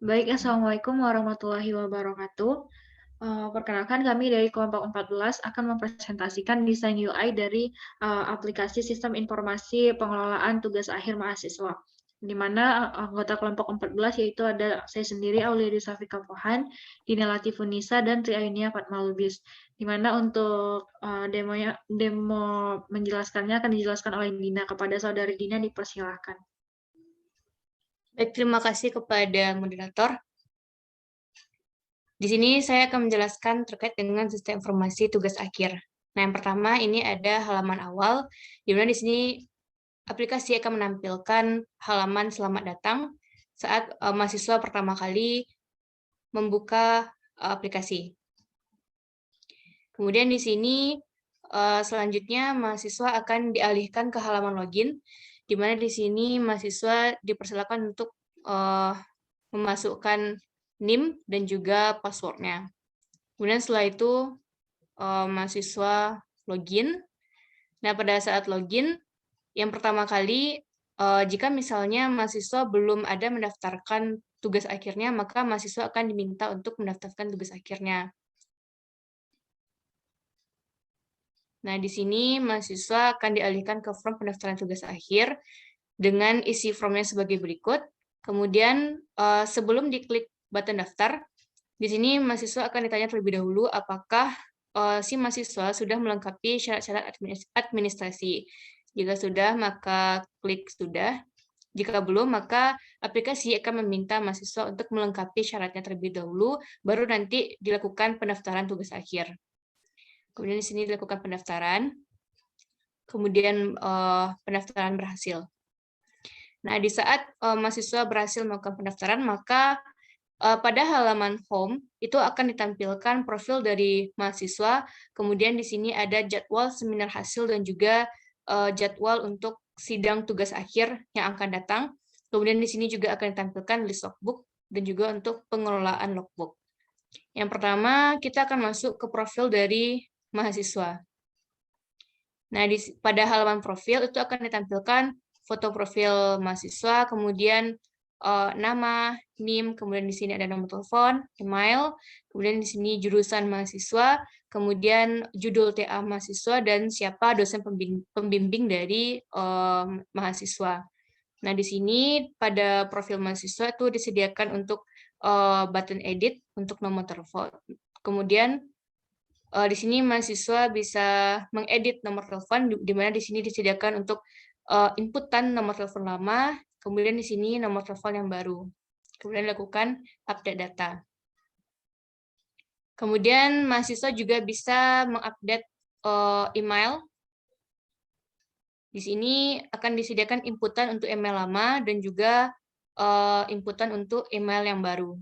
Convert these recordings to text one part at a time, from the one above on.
Baik, Assalamualaikum warahmatullahi wabarakatuh. Perkenalkan kami dari kelompok 14 akan mempresentasikan desain UI dari aplikasi sistem informasi pengelolaan tugas akhir mahasiswa. Di mana anggota kelompok 14 yaitu ada saya sendiri Aulia Safika Pohan, Dina Latifunisa, dan Triayunia Fatmalubis. Di mana untuk demo menjelaskannya akan dijelaskan oleh Dina. Kepada saudari Dina dipersilahkan. Baik, terima kasih kepada moderator. Di sini saya akan menjelaskan terkait dengan sistem informasi tugas akhir. Nah, yang pertama ini ada halaman awal, di mana di sini aplikasi akan menampilkan halaman selamat datang saat mahasiswa pertama kali membuka aplikasi. Kemudian di sini selanjutnya mahasiswa akan dialihkan ke halaman login, di mana di sini mahasiswa dipersilakan untuk memasukkan NIM dan juga password-nya. Kemudian setelah itu mahasiswa login. Nah, pada saat login, yang pertama kali jika misalnya mahasiswa belum ada mendaftarkan tugas akhirnya, maka mahasiswa akan diminta untuk mendaftarkan tugas akhirnya. Nah, di sini mahasiswa akan dialihkan ke form pendaftaran tugas akhir dengan isi formnya sebagai berikut. Kemudian sebelum diklik button daftar, di sini mahasiswa akan ditanya terlebih dahulu apakah si mahasiswa sudah melengkapi syarat-syarat administrasi. Jika sudah, maka klik sudah. Jika belum, maka aplikasi akan meminta mahasiswa untuk melengkapi syaratnya terlebih dahulu, baru nanti dilakukan pendaftaran tugas akhir. Kemudian di sini dilakukan pendaftaran, kemudian pendaftaran berhasil. Nah, di saat mahasiswa berhasil melakukan pendaftaran, maka pada halaman home itu akan ditampilkan profil dari mahasiswa, kemudian di sini ada jadwal seminar hasil dan juga jadwal untuk sidang tugas akhir yang akan datang. Kemudian di sini juga akan ditampilkan list logbook dan juga untuk pengelolaan logbook. Yang pertama, kita akan masuk ke profil dari mahasiswa. Nah, pada halaman profil itu akan ditampilkan foto profil mahasiswa, kemudian nama, NIM, kemudian di sini ada nomor telepon, email, kemudian di sini jurusan mahasiswa, kemudian judul TA mahasiswa, dan siapa dosen pembimbing dari mahasiswa. Nah, di sini pada profil mahasiswa itu disediakan untuk button edit untuk nomor telepon. Kemudian di sini mahasiswa bisa mengedit nomor telepon, di mana di sini disediakan untuk inputan nomor telepon lama, kemudian di sini nomor telepon yang baru. Kemudian lakukan update data. Kemudian mahasiswa juga bisa mengupdate email. Di sini akan disediakan inputan untuk email lama dan juga inputan untuk email yang baru.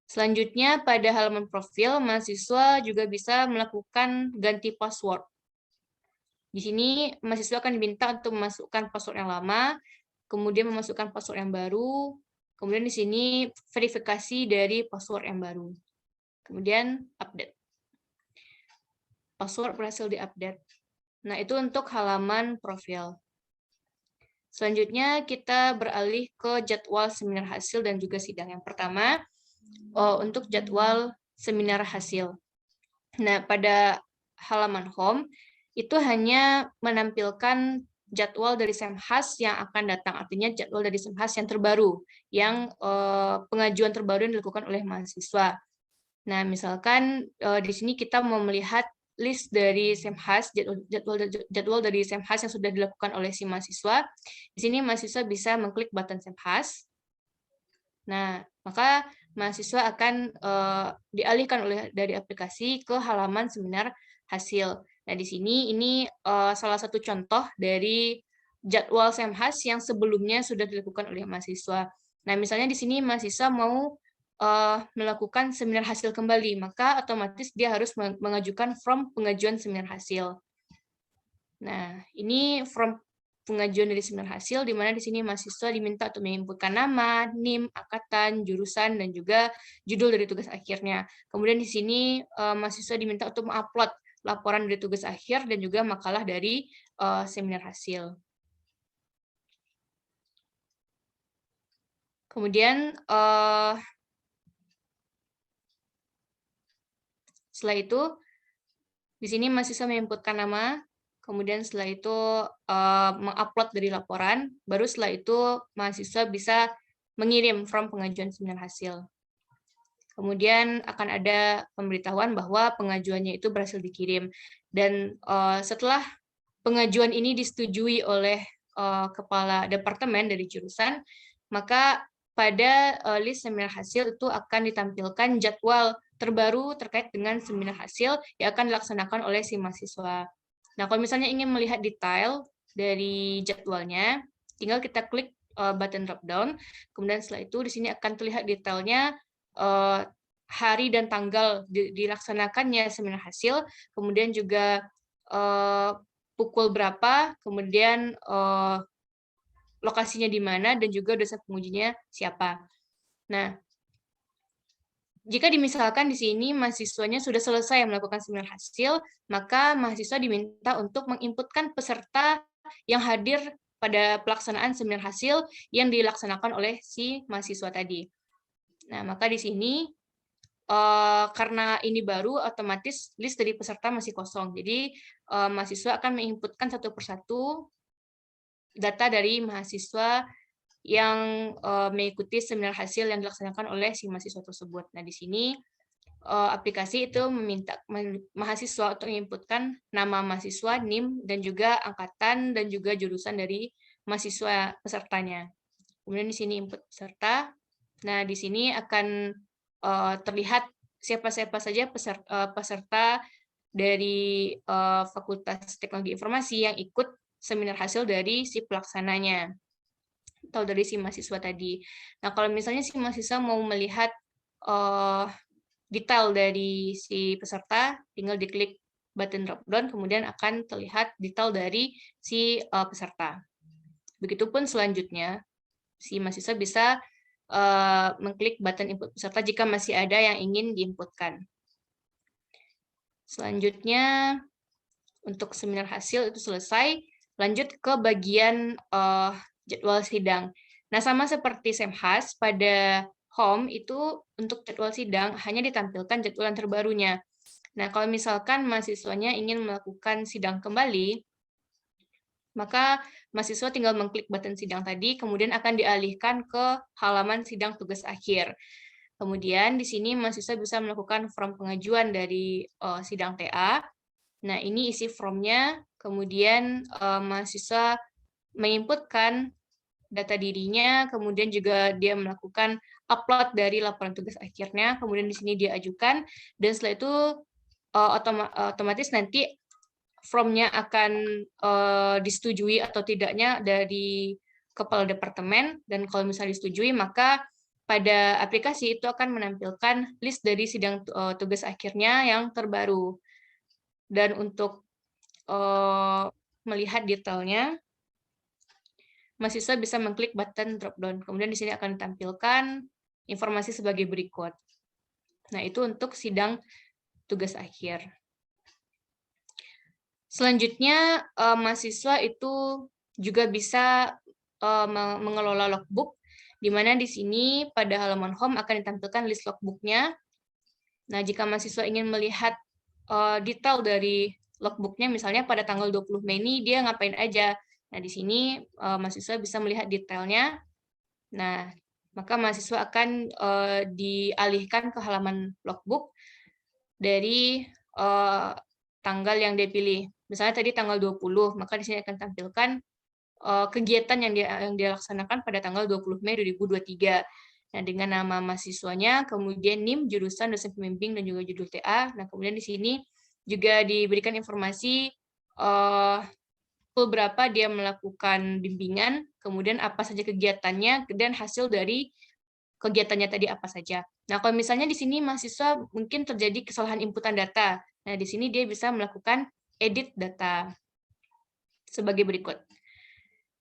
Selanjutnya, pada halaman profil, mahasiswa juga bisa melakukan ganti password. Di sini, mahasiswa akan diminta untuk memasukkan password yang lama, kemudian memasukkan password yang baru, kemudian di sini verifikasi dari password yang baru. Kemudian update. Password berhasil diupdate. Nah, itu untuk halaman profil. Selanjutnya, kita beralih ke jadwal seminar hasil dan juga sidang. Yang pertama, untuk jadwal seminar hasil. Nah, pada halaman home, itu hanya menampilkan jadwal dari Semhas yang akan datang, artinya jadwal dari Semhas yang terbaru, yang pengajuan terbaru yang dilakukan oleh mahasiswa. Nah, misalkan di sini kita mau melihat list dari Semhas, jadwal dari Semhas yang sudah dilakukan oleh si mahasiswa. Di sini mahasiswa bisa mengklik button Semhas. Nah, maka mahasiswa akan dialihkan dari aplikasi ke halaman seminar hasil. Nah, di sini ini salah satu contoh dari jadwal Semhas yang sebelumnya sudah dilakukan oleh mahasiswa. Nah, misalnya di sini mahasiswa mau melakukan seminar hasil kembali, maka otomatis dia harus mengajukan form pengajuan seminar hasil. Nah, ini form pengajuan dari seminar hasil, di mana di sini mahasiswa diminta untuk menginputkan nama, NIM, angkatan, jurusan, dan juga judul dari tugas akhirnya. Kemudian di sini mahasiswa diminta untuk mengupload laporan dari tugas akhir dan juga makalah dari seminar hasil. Kemudian setelah itu di sini mahasiswa menginputkan nama, kemudian setelah itu mengupload dari laporan, baru setelah itu mahasiswa bisa mengirim form pengajuan seminar hasil. Kemudian akan ada pemberitahuan bahwa pengajuannya itu berhasil dikirim. Dan setelah pengajuan ini disetujui oleh kepala departemen dari jurusan, maka pada list seminar hasil itu akan ditampilkan jadwal terbaru terkait dengan seminar hasil yang akan dilaksanakan oleh si mahasiswa. Nah, kalau misalnya ingin melihat detail dari jadwalnya, tinggal kita klik button drop down, kemudian setelah itu di sini akan terlihat detailnya hari dan tanggal dilaksanakannya seminar hasil, kemudian juga pukul berapa, kemudian lokasinya di mana, dan juga dosen pengujinya siapa. Nah, jika dimisalkan di sini mahasiswanya sudah selesai melakukan seminar hasil, maka mahasiswa diminta untuk menginputkan peserta yang hadir pada pelaksanaan seminar hasil yang dilaksanakan oleh si mahasiswa tadi. Nah, maka di sini karena ini baru, otomatis list dari peserta masih kosong. Jadi mahasiswa akan menginputkan satu persatu data dari mahasiswa yang mengikuti seminar hasil yang dilaksanakan oleh si mahasiswa tersebut. Nah, di sini aplikasi itu meminta mahasiswa untuk menginputkan nama mahasiswa, NIM, dan juga angkatan, dan juga jurusan dari mahasiswa pesertanya. Kemudian di sini input peserta. Nah, di sini akan terlihat siapa-siapa saja peserta dari Fakultas Teknologi Informasi yang ikut seminar hasil dari si pelaksananya atau dari si mahasiswa tadi. Nah, kalau misalnya si mahasiswa mau melihat detail dari si peserta, tinggal diklik button drop down, kemudian akan terlihat detail dari si peserta. Begitupun selanjutnya, si mahasiswa bisa mengklik button input peserta jika masih ada yang ingin diinputkan. Selanjutnya, untuk seminar hasil itu selesai, lanjut ke bagian jadwal sidang. Nah, sama seperti Semhas, pada home itu untuk jadwal sidang hanya ditampilkan jadwal terbarunya. Nah, kalau misalkan mahasiswanya ingin melakukan sidang kembali, maka mahasiswa tinggal mengklik button sidang tadi, kemudian akan dialihkan ke halaman sidang tugas akhir. Kemudian di sini mahasiswa bisa melakukan form pengajuan dari sidang TA. Nah, ini isi formnya, kemudian mahasiswa menginputkan data dirinya, kemudian juga dia melakukan upload dari laporan tugas akhirnya, kemudian di sini dia ajukan, dan setelah itu otomatis nanti formnya akan disetujui atau tidaknya dari kepala departemen, dan kalau misalnya disetujui, maka pada aplikasi itu akan menampilkan list dari sidang tugas akhirnya yang terbaru. Dan untuk melihat detailnya, mahasiswa bisa mengklik button drop down. Kemudian di sini akan ditampilkan informasi sebagai berikut. Nah, itu untuk sidang tugas akhir. Selanjutnya, mahasiswa itu juga bisa mengelola logbook, di mana di sini pada halaman home akan ditampilkan list logbooknya. Nah, jika mahasiswa ingin melihat detail dari logbooknya, misalnya pada tanggal 20 Mei ini dia ngapain aja. Nah, di sini mahasiswa bisa melihat detailnya. Nah, maka mahasiswa akan dialihkan ke halaman logbook dari tanggal yang dia pilih. Misalnya tadi tanggal 20, maka di sini akan tampilkan kegiatan yang dia laksanakan pada tanggal 20 Mei 2023. Nah, dengan nama mahasiswanya, kemudian NIM, jurusan, dosen pembimbing, dan juga judul TA. Nah, kemudian di sini juga diberikan informasi pukul berapa dia melakukan bimbingan, kemudian apa saja kegiatannya, dan hasil dari kegiatannya tadi apa saja. Nah, kalau misalnya di sini mahasiswa mungkin terjadi kesalahan inputan data. Nah, di sini dia bisa melakukan edit data sebagai berikut.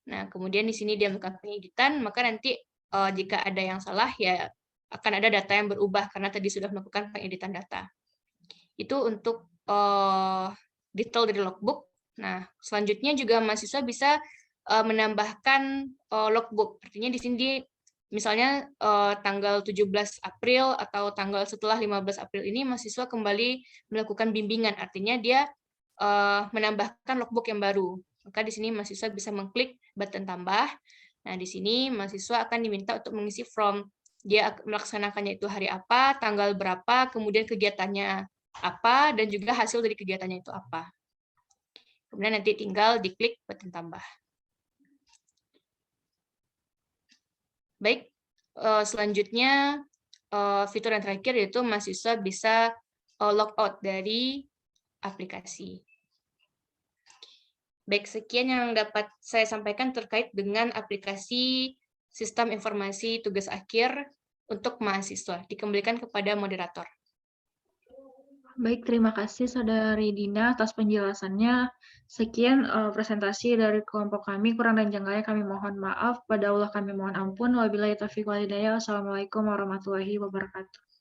Nah, kemudian di sini dia melakukan pengeditan, maka nanti jika ada yang salah, ya akan ada data yang berubah karena tadi sudah melakukan pengeditan data. Itu untuk detail dari logbook. Nah, selanjutnya juga mahasiswa bisa menambahkan logbook. Artinya di sini misalnya tanggal 17 April atau tanggal setelah 15 April ini mahasiswa kembali melakukan bimbingan, artinya dia menambahkan logbook yang baru. Maka di sini mahasiswa bisa mengklik button tambah. Nah, di sini mahasiswa akan diminta untuk mengisi form. Dia melaksanakannya itu hari apa, tanggal berapa, kemudian kegiatannya apa, dan juga hasil dari kegiatannya itu apa. Kemudian nanti tinggal diklik button tambah. Baik, selanjutnya fitur yang terakhir yaitu mahasiswa bisa logout dari aplikasi. Baik, sekian yang dapat saya sampaikan terkait dengan aplikasi Sistem Informasi Tugas Akhir untuk mahasiswa. Dikembalikan kepada moderator. Baik, terima kasih Saudari Dina atas penjelasannya. Sekian presentasi dari kelompok kami. Kurang dan janggalnya kami mohon maaf. Pada Allah kami mohon ampun. Wabillahi taufiq wal hidayah. Wassalamualaikum warahmatullahi wabarakatuh.